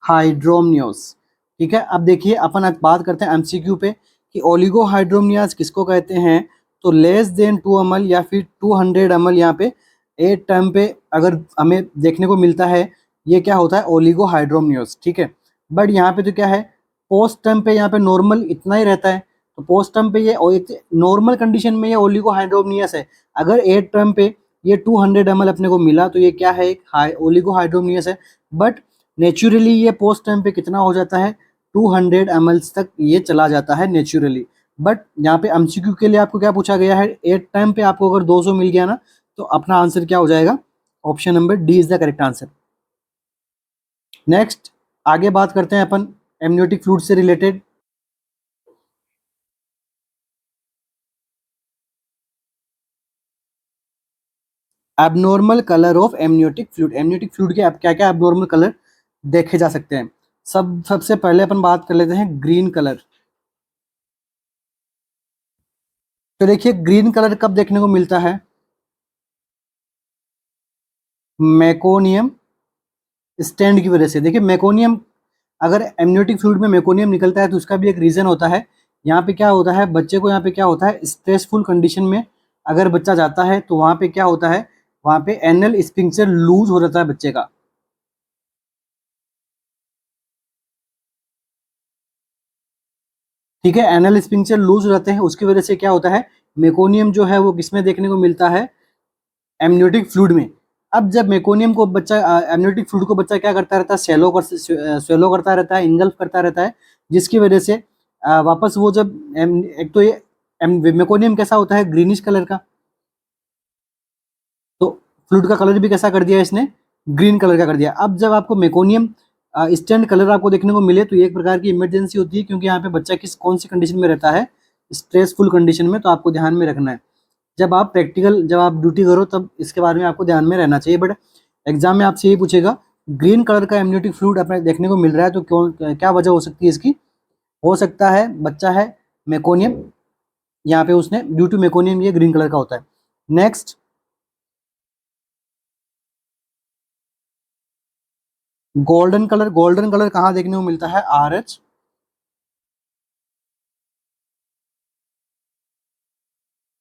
हाइड्रोमनियोस। ठीक है, अब देखिए अपन आज बात करते हैं एमसीक्यू पे कि ओलिगो हाइड्रोमनियास किसको कहते हैं। तो लेस देन 2 ml या फिर 200 ml यहाँ पे 8 टर्म पे अगर हमें देखने को मिलता है, ये क्या होता है, ओलिगो हाइड्रोमनियोस। ठीक है, बट यहाँ पे तो क्या है, पोस्ट टर्म पे यहाँ पे नॉर्मल इतना ही रहता है। तो पोस्ट टर्म पे ये नॉर्मल कंडीशन में ये ओलिगो हाइड्रोमनियस है। अगर 8 टर्म पे ये 200 ml अपने को मिला तो ये क्या है, एक ओलिगो हाइड्रोमनियस है। बट नेचुरली ये पोस्ट टाइम पे कितना हो जाता है, 200 ml तक ये चला जाता है नेचुरली। बट यहाँ पे एमसीक्यू के लिए आपको क्या पूछा गया है, 8 टाइम पे आपको अगर 200 मिल गया ना, तो अपना आंसर क्या हो जाएगा, option number D is the correct answer. Next आगे बात करते हैं अपन एमनियोटिक फ्लूइड से related. Abnormal colour of amniotic fluid. Amniotic fluid के अब क्या क्या एबनॉर्मल कलर देखे जा सकते हैं। सबसे पहले अपन बात कर लेते हैं ग्रीन कलर। तो देखिए ग्रीन कलर कब देखने को मिलता है, मेकोनियम स्टैंड की वजह से। देखिए मेकोनियम, अगर एमनियोटिक फ्लूइड में मेकोनियम निकलता है तो उसका भी एक रीज़न होता है। यहाँ पे क्या होता है, बच्चे को यहाँ पे क्या होता है, स्ट्रेसफुल कंडीशन में अगर बच्चा जाता है तो वहाँ पे क्या होता है, वहाँ पे एनल स्फिंक्टर लूज हो जाता है बच्चे का। ठीक है, एनल स्फिंक्टर लूज हो जाते हैं, उसकी वजह से क्या होता है, मेकोनियम जो है वो किसमें देखने को मिलता है, एमनियोटिक फ्लूइड में। अब जब मेकोनियम को बच्चा एमनियोटिक फ्लूइड को बच्चा क्या करता रहता है, स्वेलो करता रहता है, इंगल्फ करता रहता है, जिसकी वजह से वापस वो जब एक तो ये मेकोनियम कैसा होता है, ग्रीनिश कलर का। तो फ्लूइड का कलर भी कैसा कर दिया इसने, ग्रीन कलर का कर दिया। अब जब आपको मेकोनियम स्टैंड कलर आपको देखने को मिले तो ये एक प्रकार की इमरजेंसी होती है, क्योंकि यहाँ पे बच्चा कौन सी कंडीशन में रहता है, स्ट्रेसफुल कंडीशन में। तो आपको ध्यान में रखना है, जब आप ड्यूटी करो तब इसके बारे में आपको ध्यान में रहना चाहिए। बट एग्जाम में आपसे यही पूछेगा, ग्रीन कलर का एमनियोटिक फ्लूइड अपने देखने को मिल रहा है तो क्यों, क्या वजह हो सकती है इसकी। हो सकता है बच्चा है मेकोनियम, यहाँ पे उसने ड्यू टू मेकोनियम ये ग्रीन कलर का होता है। नेक्स्ट गोल्डन कलर कहाँ देखने को मिलता है, RH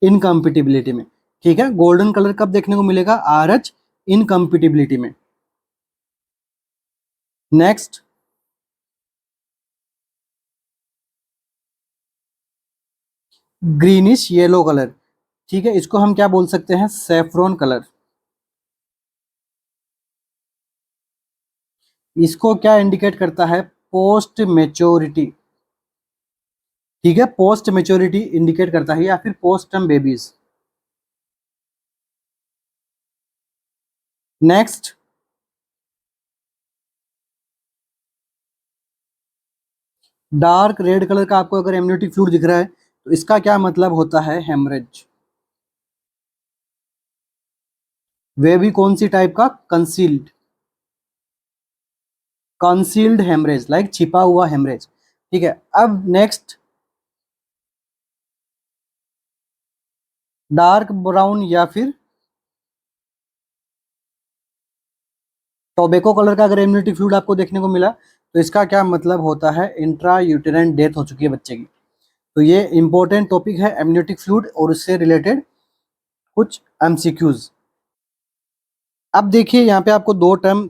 इनकम्पिटिबिलिटी में। ठीक है, गोल्डन कलर कब देखने को मिलेगा, RH इनकम्पिटिबिलिटी में। Next greenish yellow colour. ठीक है, इसको हम क्या बोल सकते हैं, सेफ्रॉन कलर। इसको क्या इंडिकेट करता है, पोस्ट मेच्योरिटी। ठीक है, पोस्ट मेच्योरिटी इंडिकेट करता है, या फिर post term babies. Next dark red colour का आपको अगर एमनियोटिक फ्लूइड दिख रहा है तो इसका क्या मतलब होता है, हेमरेज। वे भी कौन सी टाइप का, कंसील्ड हेमरेज, लाइक छिपा हुआ हेमरेज। ठीक है, अब नेक्स्ट डार्क ब्राउन या फिर टोबैको कलर का अगर एमनियोटिक फ्लूइड आपको देखने को मिला तो इसका क्या मतलब होता है, इंट्रा यूटेराइन डेथ हो चुकी है बच्चे की। तो ये इंपॉर्टेंट टॉपिक है एमनियोटिक फ्लूइड और उससे रिलेटेड कुछ एमसीक्यूज। अब देखिए यहाँ पे आपको दो टर्म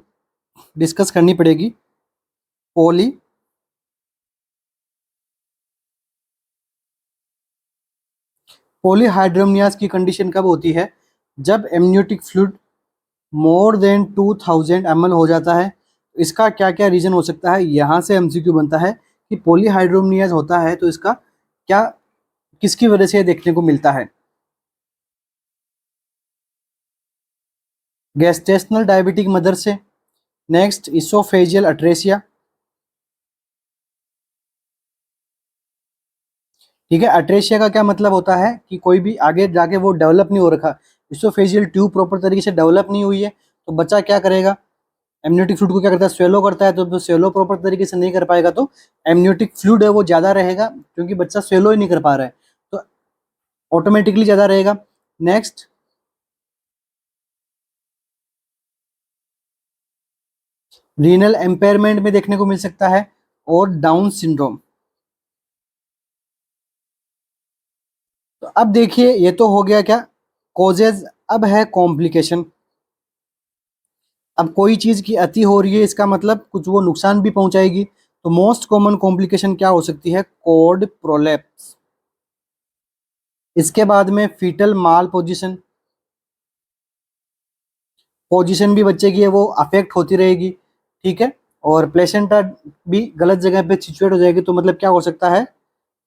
डिस्कस करनी पड़ेगी, पोली पॉलीहाइड्रोमनियाज की कंडीशन कब होती है? जब amniotic fluid more than 2000 ml हो जाता है। इसका क्या क्या रीजन हो सकता है? यहाँ से एमसीक्यू बनता है कि पॉलीहाइड्रोमनियाज होता है तो इसका क्या, किसकी वजह से ये देखने को मिलता है? गैस्ट्रेशनल डायबिटिक मदर से। Next, oesophageal अट्रेसिया। ठीक है, अट्रेशिया का क्या मतलब होता है कि कोई भी आगे जाके वो डेवलप नहीं हो रखा, इसोफेजियल ट्यूब प्रॉपर तरीके से डेवलप नहीं हुई है, तो बच्चा क्या करेगा? एमनियोटिक फ्लूइड को क्या करता है? स्वेलो करता है, तो स्वेलो प्रॉपर तरीके से नहीं कर पाएगा तो एमनियोटिक फ्लूइड है वो ज़्यादा रहेगा, क्योंकि बच्चा स्वेलो ही नहीं कर पा रहा है, तो ऑटोमेटिकली ज़्यादा रहेगा। नेक्स्ट, रीनल एम्पेयरमेंट में देखने को मिल सकता है, और डाउन सिंड्रोम। तो अब देखिए, ये तो हो गया क्या, कॉजेज। अब है कॉम्प्लिकेशन। अब कोई चीज़ की अति हो रही है, इसका मतलब कुछ वो नुकसान भी पहुंचाएगी। तो मोस्ट कॉमन कॉम्प्लिकेशन क्या हो सकती है? Cord prolapse. इसके बाद में फीटल माल पोजिशन, पोजीशन भी बच्चे की है वो अफेक्ट होती रहेगी। ठीक है, और प्लेसेंटा भी गलत जगह पे सिचुएट हो जाएगी, तो मतलब क्या हो सकता है?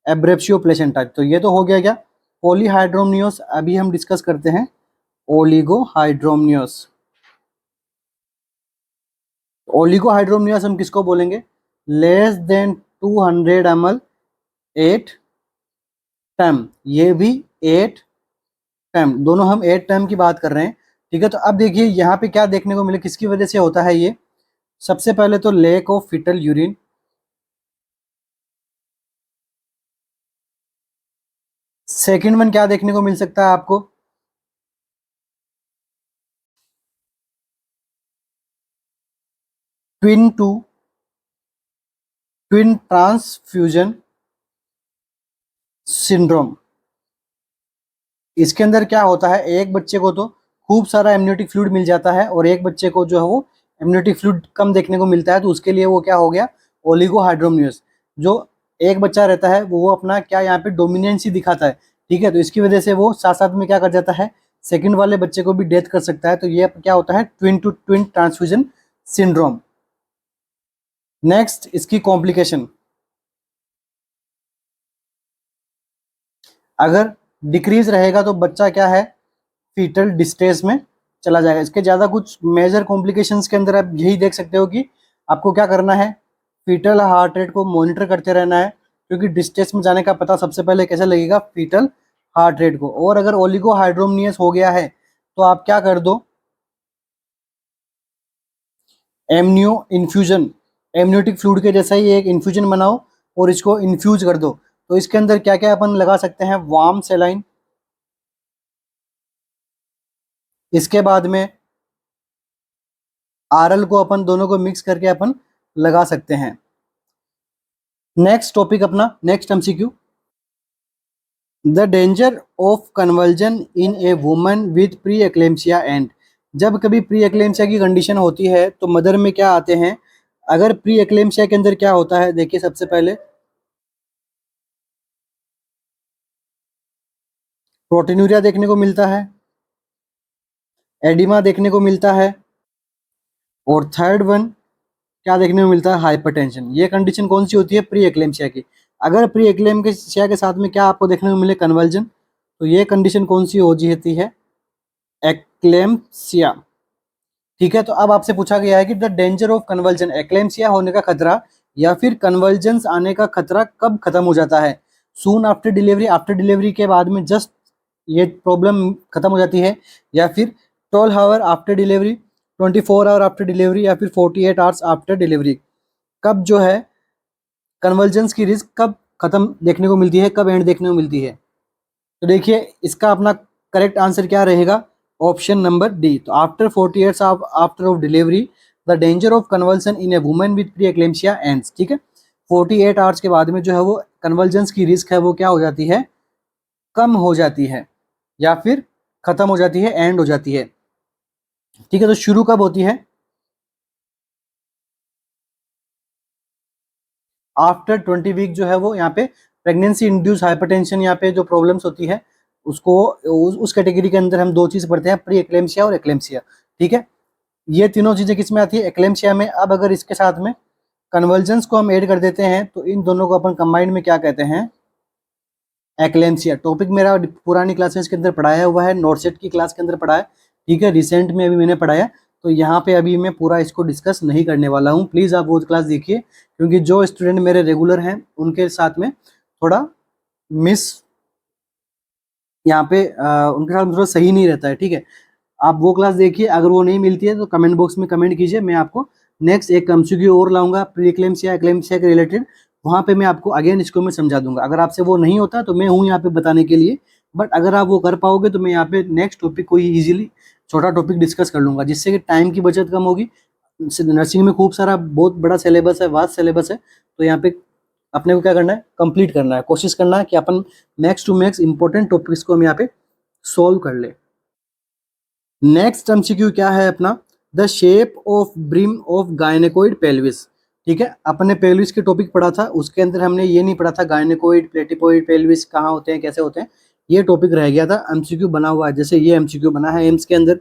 एब्रेप्शियो प्लेसेंटा। तो ये तो हो गया क्या, पॉलीहाइड्रोमनियोस। अभी हम डिस्कस करते हैं ओलिगोहाइड्रोमनियोस। ओलिगोहाइड्रोमनियोस हम किसको बोलेंगे? लेस देन 200 ml 8 टाइम, ये भी 8 टाइम, दोनों हम 8 टाइम की बात कर रहे हैं। ठीक है, तो अब देखिए यहाँ पे क्या देखने को मिले, किसकी वजह से होता है ये? सबसे पहले तो lack of foetal urine. Second one क्या देखने को मिल सकता है आपको? Twin to twin transfusion syndrome. इसके अंदर क्या होता है, एक बच्चे को तो खूब सारा एमनियोटिक फ्लूइड मिल जाता है, और एक बच्चे को जो है वो एमनियोटिक फ्लूइड कम देखने को मिलता है, तो उसके लिए वो क्या हो गया? ओलिगोहाइड्रोमनियस। जो एक बच्चा रहता है वो अपना क्या यहाँ पे डोमिनेंस ही दिखाता है। ठीक है, तो इसकी वजह से वो साथ साथ में क्या कर जाता है, सेकंड वाले बच्चे को भी डेथ कर सकता है। तो ये क्या होता है? Twin to twin transfusion syndrome. Next, इसकी कॉम्प्लिकेशन। अगर डिक्रीज रहेगा तो बच्चा क्या है? फीटल डिस्ट्रेस में चला जाएगा। इसके ज़्यादा कुछ मेजर कॉम्प्लिकेशंस के अंदर आप यही देख सकते हो कि आपको क्या करना है, फीटल हार्ट रेट को मॉनिटर करते रहना है, क्योंकि डिस्ट्रेस में जाने का पता सबसे पहले कैसे लगेगा? फीटल हार्ट रेट को। और अगर ओलिगोहाइड्रोमनियस हो गया है तो आप क्या कर दो, एमनियो इन्फ्यूजन, एमनियोटिक फ्लूइड के जैसा ही एक इन्फ्यूजन बनाओ और इसको इन्फ्यूज कर दो। तो इसके अंदर क्या क्या अपन लगा सकते हैं? वार्म सेलाइन। इसके बाद में आरएल को अपन दोनों को मिक्स करके अपन लगा सकते हैं। नेक्स्ट टॉपिक अपना, next MCQ. The danger of conversion in a woman with pre eclampsia and. जब कभी प्री एक्लेम्सिया की कंडीशन होती है तो मदर में क्या आते हैं? अगर प्री एक्लेम्सिया के अंदर क्या होता है, देखिए सबसे पहले प्रोटीनूरिया देखने को मिलता है, एडिमा देखने को मिलता है, और थर्ड वन क्या देखने को मिलता है? हाइपरटेंशन। ये कंडीशन कौन सी होती है? प्री एक्लेम्सिया की। अगर प्री एक्लेम्सिया के साथ में क्या आपको देखने को मिले? कन्वर्जन। तो ये कंडीशन कौन सी हो जाती है? एक्लेम्सिया। ठीक है, तो अब आपसे पूछा गया है कि the danger of conversion, eclampsia होने का खतरा या फिर कन्वर्जेंस आने का खतरा कब खत्म हो जाता है? Soon after delivery, after delivery के बाद में जस्ट ये प्रॉब्लम खत्म हो जाती है, या फिर 12 hour after delivery, 24 hour after delivery, या फिर 48 आवर्स आफ्टर डिलीवरी? कब जो है कन्वर्जेंस की रिस्क कब खत्म देखने को मिलती है, कब एंड देखने को मिलती है? तो देखिए इसका अपना करेक्ट आंसर क्या रहेगा? Option number D. तो after 48 after of delivery the danger of conversion in a woman with pre eclampsia ends. ठीक है, 48 आवर्स के बाद में जो है वो कन्वर्जेंस की रिस्क है वो क्या हो जाती है? कम हो जाती है, या फिर खत्म हो जाती है, एंड हो जाती है। ठीक है, तो शुरू कब होती है? आफ्टर 20 वीक जो है वो यहाँ पे प्रेगनेंसी इंड्यूस हाइपरटेंशन, यहाँ पे जो प्रॉब्लम्स होती है उसको उस कैटेगरी के अंदर हम दो चीज़ पढ़ते हैं, प्री एक्लेम्सिया और एक्लेम्सिया, ठीक है। ये तीनों चीज़ें किस में आती है, एक्लेम्सिया में। अब अगर इसके साथ में कन्वर्जेंस को हम ऐड कर देते हैं तो इन दोनों को अपन कंबाइंड में क्या कहते हैं, एक्लेम्सिया। टॉपिक मेरा पुरानी क्लासेस के अंदर पढ़ाया हुआ है, नॉर्सेट की क्लास के अंदर पढ़ा है, ठीक है, रिसेंट में अभी मैंने पढ़ाया, तो यहाँ पे अभी मैं पूरा इसको डिस्कस नहीं करने वाला हूँ। प्लीज़ आप वो क्लास देखिए, क्योंकि जो स्टूडेंट मेरे रेगुलर हैं उनके साथ में थोड़ा मिस यहाँ पे उनके साथ थोड़ा सही नहीं रहता है, ठीक है। आप वो क्लास देखिए, अगर वो नहीं मिलती है तो कमेंट बॉक्स में कमेंट कीजिए, मैं आपको नेक्स्ट एक एमसीक्यू और लाऊंगा प्री एक्लेम्सिया एक्लेम्सिया के रिलेटेड, वहाँ पे मैं आपको अगेन इसको मैं समझा दूंगा। अगर आपसे वो नहीं होता तो मैं हूँ यहाँ पे बताने के लिए, बट अगर आप वो कर पाओगे तो मैं यहाँ पे नेक्स्ट टॉपिक कोई इजीली छोटा टॉपिक डिस्कस कर लूँगा, जिससे कि टाइम की बचत कम होगी। नर्सिंग में खूब सारा बहुत बड़ा सिलेबस है, वास्ट सिलेबस है, तो यहाँ पे अपने को क्या करना है, कंप्लीट करना है, कोशिश करना है कि अपन max to max important topics को हम यहाँ पे सोल्व कर ले। नेक्स्ट एमसीक्यू क्या है अपना, the shape of brim of गायनेकोइड pelvis, ठीक है। अपने पेल्विस के टॉपिक पढ़ा था, उसके अंदर हमने ये नहीं पढ़ा था गायनेकोइड प्लेटिपोइड पेल्विस कहाँ होते हैं, कैसे होते हैं, ये टॉपिक रह गया था। एमसीक्यू बना हुआ है, जैसे ये एमसीक्यू बना है एम्स के अंदर,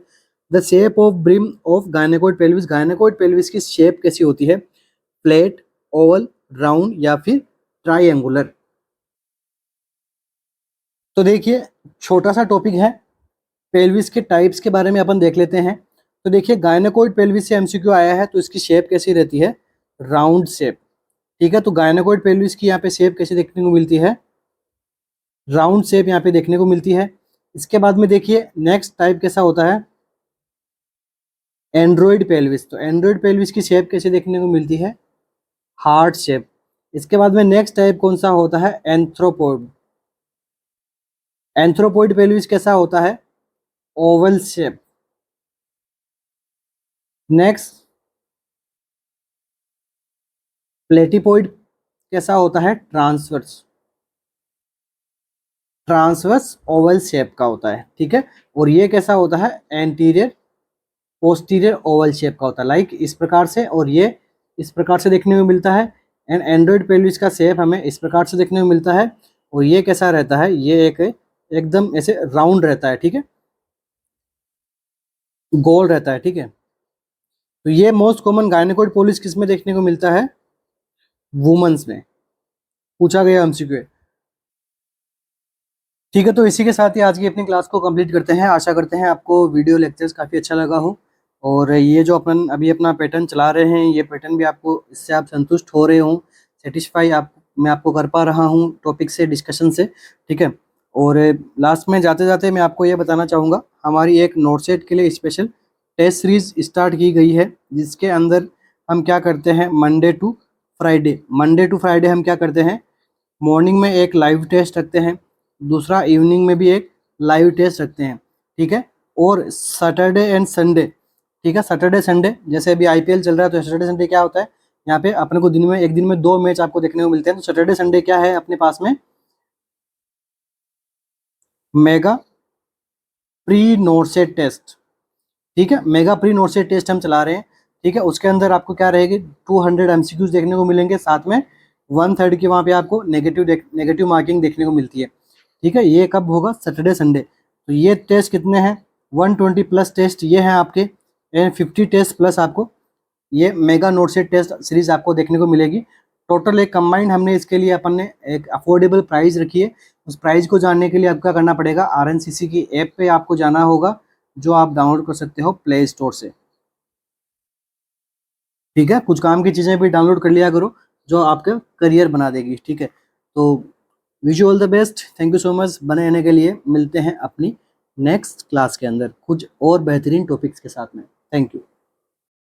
the shape of brim of गायनेकोइड pelvis, गायनेकोइड pelvis की शेप कैसी होती है, फ्लैट, ओवल, राउंड या फिर ट्राइएंगुलर। तो देखिए छोटा सा टॉपिक है, पेल्विस के टाइप्स के बारे में अपन देख लेते हैं। तो देखिए गायनेकोइड पेल्विस से एमसीक्यू आया है, तो इसकी शेप कैसी रहती है, राउंड शेप, ठीक है। तो गायनेकोइड पेल्विस की यहाँ पे शेप कैसी देखने को मिलती है, राउंड शेप यहाँ पे देखने को मिलती है। इसके बाद में देखिए नेक्स्ट टाइप कैसा होता है, एंड्रॉइड पेल्विस। तो एंड्रॉइड पेल्विस की शेप कैसे देखने को मिलती है, हार्ट शेप। इसके बाद में नेक्स्ट टाइप कौन सा होता है, एंथ्रोपोइड। एंथ्रोपोइड पेल्विस कैसा होता है, ओवल शेप। नेक्स्ट प्लेटिपोइड कैसा होता है, ट्रांसवर्स, ट्रांसवर्स ओवल शेप का होता है, ठीक है। और ये कैसा होता है, एंटीरियर पोस्टीरियर ओवल शेप का होता है, लाइक इस प्रकार से, और ये इस प्रकार से देखने को मिलता है। एंड एंड्रॉइड पेल्विस का शेप हमें इस प्रकार से देखने को मिलता है, और ये कैसा रहता है, ये एक एकदम ऐसे राउंड रहता है, ठीक है, गोल रहता है, ठीक है। तो ये मोस्ट कॉमन गायनेकोइड पोलिस किस में देखने को मिलता है, वुमेन्स में, पूछा गया एमसीक्यू। ठीक है, तो इसी के साथ ही आज की अपनी क्लास को कंप्लीट करते हैं। आशा करते हैं आपको वीडियो लेक्चर्स काफ़ी अच्छा लगा हो, और ये जो अपन अभी अपना पैटर्न चला रहे हैं, ये पैटर्न भी आपको, इससे आप संतुष्ट हो रहे हों, सेटिस्फाई आप मैं आपको कर पा रहा हूँ टॉपिक से, डिस्कशन से, ठीक है। और लास्ट में जाते जाते मैं आपको ये बताना चाहूँगा, हमारी एक नोटसेट के लिए स्पेशल टेस्ट सीरीज स्टार्ट की गई है, जिसके अंदर हम क्या करते हैं, मंडे टू फ्राइडे हम क्या करते हैं, मॉर्निंग में एक लाइव टेस्ट रखते हैं, दूसरा इवनिंग में भी एक लाइव टेस्ट रखते हैं, ठीक है। और सैटरडे एंड संडे, ठीक है, सैटरडे संडे, जैसे अभी आईपीएल चल रहा है, तो सैटरडे संडे क्या होता है, यहाँ पे अपने को दिन में, एक दिन में 2 मैच आपको देखने को मिलते हैं। तो सैटरडे संडे क्या है अपने पास में, मेगा प्री नोटसेट टेस्ट, ठीक है, मेगा प्री नोटसेट टेस्ट हम चला रहे हैं, ठीक है। उसके अंदर आपको क्या रहेगी, 200 एमसीक्यूज देखने को मिलेंगे, साथ में 1/3 की वहाँ पे आपको नेगेटिव मार्किंग देखने को मिलती है, ठीक है। ये कब होगा, सैटरडे संडे। तो ये टेस्ट कितने हैं, 120 प्लस टेस्ट ये हैं आपके, एंड 50 टेस्ट प्लस आपको ये मेगा नोटसेट टेस्ट सीरीज आपको देखने को मिलेगी। टोटल एक कंबाइंड हमने इसके लिए अपन ने एक अफोर्डेबल प्राइस रखी है। उस प्राइस को जानने के लिए आपका करना पड़ेगा, आरएनसीसी की ऐप पे आपको जाना होगा, जो आप डाउनलोड कर सकते हो प्ले स्टोर से, ठीक है। कुछ काम की चीज़ें भी डाउनलोड कर लिया करो, जो आपका करियर बना देगी, ठीक है। तो wish you all the best, thank you so much बने रहने के लिए। मिलते हैं अपनी नेक्स्ट क्लास के अंदर कुछ और बेहतरीन टॉपिक्स के साथ में। Thank you.